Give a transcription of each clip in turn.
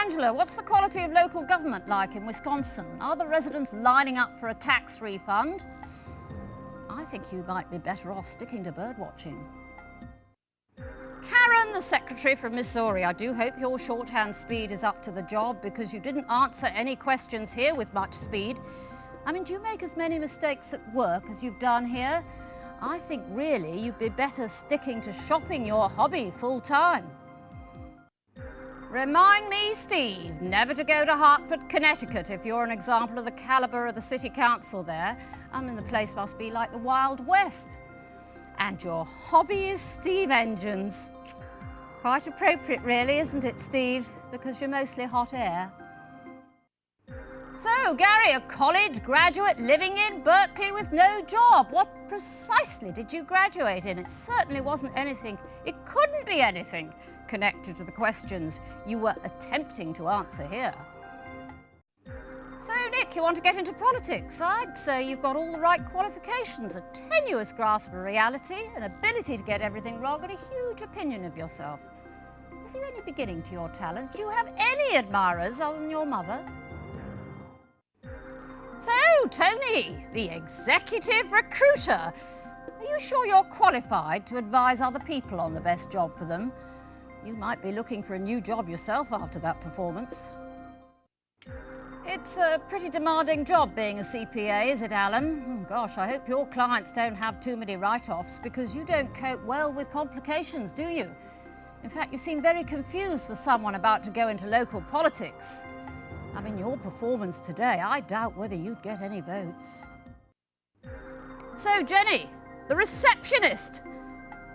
Angela, what's the quality of local government like in Wisconsin? Are the residents lining up for a tax refund? I think you might be better off sticking to bird watching. Karen, the secretary from Missouri, I do hope your shorthand speed is up to the job because you didn't answer any questions here with much speed. I mean, do you make as many mistakes at work as you've done here? I think really you'd be better sticking to shopping your hobby full time. Remind me, Steve, never to go to Hartford, Connecticut if you're an example of the calibre of the city council there. I mean, the place must be like the Wild West. And your hobby is steam engines. Quite appropriate really, isn't it, Steve? Because you're mostly hot air. So, Gary, a college graduate living in Berkeley with no job. What precisely did you graduate in? It certainly wasn't anything, it couldn't be anything connected to the questions you were attempting to answer here. So, Nick, you want to get into politics? I'd say you've got all the right qualifications, a tenuous grasp of reality, an ability to get everything wrong, and a huge opinion of yourself. Is there any beginning to your talent? Do you have any admirers other than your mother? So, Tony, the executive recruiter, are you sure you're qualified to advise other people on the best job for them? You might be looking for a new job yourself after that performance. It's a pretty demanding job being a CPA, is it, Alan? Oh, gosh, I hope your clients don't have too many write-offs because you don't cope well with complications, do you? In fact, you seem very confused for someone about to go into local politics. I mean, your performance today, I doubt whether you'd get any votes. So, Jenny, the receptionist.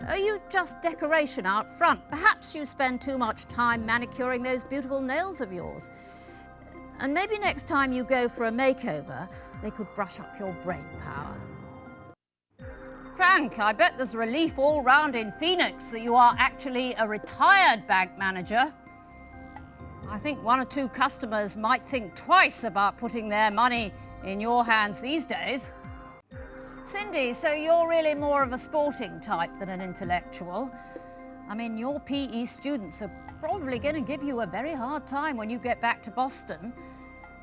Are you just decoration out front? Perhaps you spend too much time manicuring those beautiful nails of yours. And maybe next time you go for a makeover, they could brush up your brain power. Frank, I bet there's relief all round in Phoenix that you are actually a retired bank manager. I think one or two customers might think twice about putting their money in your hands these days. Cindy, so you're really more of a sporting type than an intellectual. I mean, your PE students are probably going to give you a very hard time when you get back to Boston.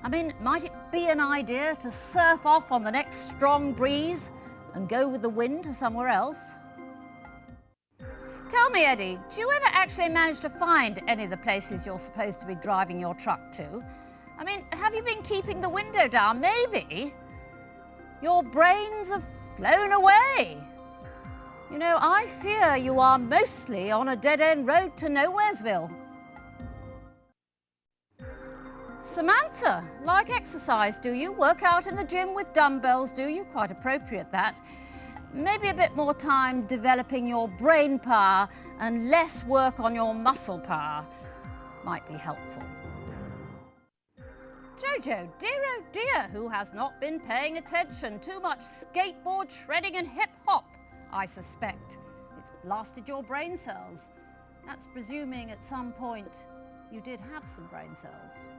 I mean, might it be an idea to surf off on the next strong breeze and go with the wind to somewhere else? Tell me, Eddie, do you ever actually manage to find any of the places you're supposed to be driving your truck to? I mean, have you been keeping the window down? Maybe your brains have flown away. You know, I fear you are mostly on a dead-end road to Nowheresville. Samantha, like exercise, do you? Work out in the gym with dumbbells, do you? Quite appropriate, that. Maybe a bit more time developing your brain power and less work on your muscle power might be helpful. Jojo, dear oh dear, who has not been paying attention? Too much skateboard shredding and hip-hop, I suspect. It's blasted your brain cells. That's presuming at some point you did have some brain cells.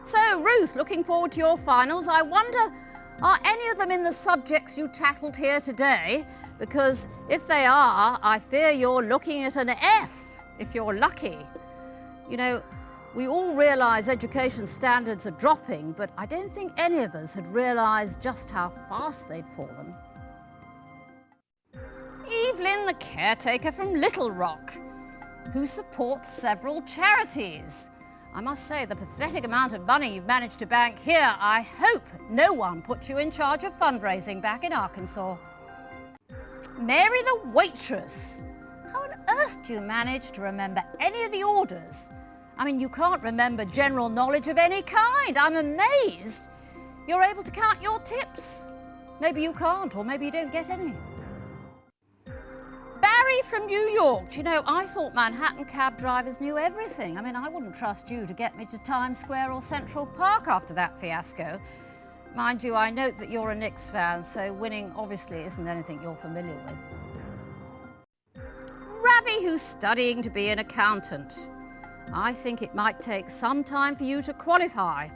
So, Ruth, looking forward to your finals. I wonder, are any of them in the subjects you tackled here today? Because if they are, I fear you're looking at an F, if you're lucky. You know, we all realise education standards are dropping, but I don't think any of us had realised just how fast they'd fallen. Evelyn, the caretaker from Little Rock, who supports several charities. I must say, the pathetic amount of money you've managed to bank here, I hope no one puts you in charge of fundraising back in Arkansas. Mary the waitress. How on earth do you manage to remember any of the orders? I mean, you can't remember general knowledge of any kind. I'm amazed you're able to count your tips. Maybe you can't, or maybe you don't get any. Barry from New York. You know, I thought Manhattan cab drivers knew everything. I mean, I wouldn't trust you to get me to Times Square or Central Park after that fiasco. Mind you, I note that you're a Knicks fan, so winning obviously isn't anything you're familiar with. Ravi, who's studying to be an accountant. I think it might take some time for you to qualify.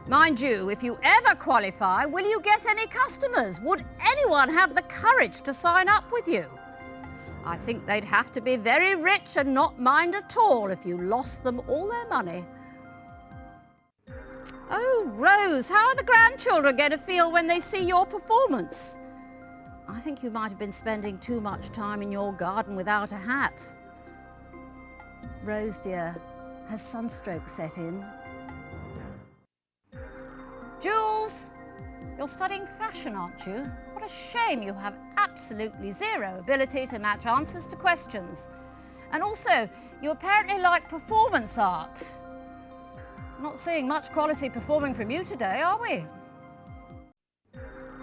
Mind you, if you ever qualify, will you get any customers? Would anyone have the courage to sign up with you? I think they'd have to be very rich and not mind at all if you lost them all their money. Oh, Rose, how are the grandchildren going to feel when they see your performance? I think you might have been spending too much time in your garden without a hat. Rose, dear, has sunstroke set in? Jules, you're studying fashion, aren't you? What a shame you have absolutely zero ability to match answers to questions. And also, you apparently like performance art. Not seeing much quality performing from you today, are we?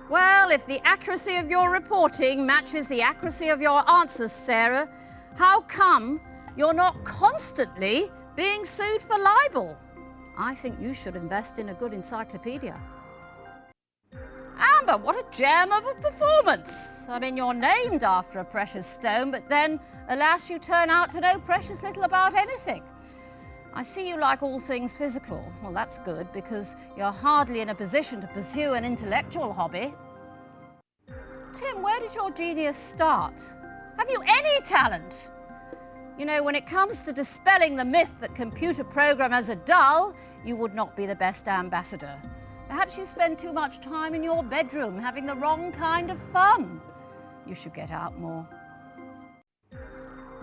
Well, if the accuracy of your reporting matches the accuracy of your answers, Sarah, how come you're not constantly being sued for libel? I think you should invest in a good encyclopedia. Amber, what a gem of a performance. I mean, you're named after a precious stone, but then, alas, you turn out to know precious little about anything. I see you like all things physical. Well, that's good, because you're hardly in a position to pursue an intellectual hobby. Tim, where did your genius start? Have you any talent? You know, when it comes to dispelling the myth that computer programmers are dull, you would not be the best ambassador. Perhaps you spend too much time in your bedroom having the wrong kind of fun. You should get out more.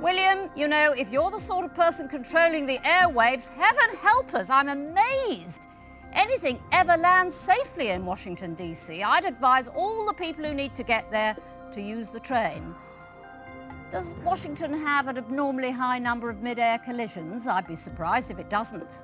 William, you know, if you're the sort of person controlling the airwaves, heaven help us, I'm amazed anything ever lands safely in Washington, D.C. I'd advise all the people who need to get there to use the train. Does Washington have an abnormally high number of mid-air collisions? I'd be surprised if it doesn't.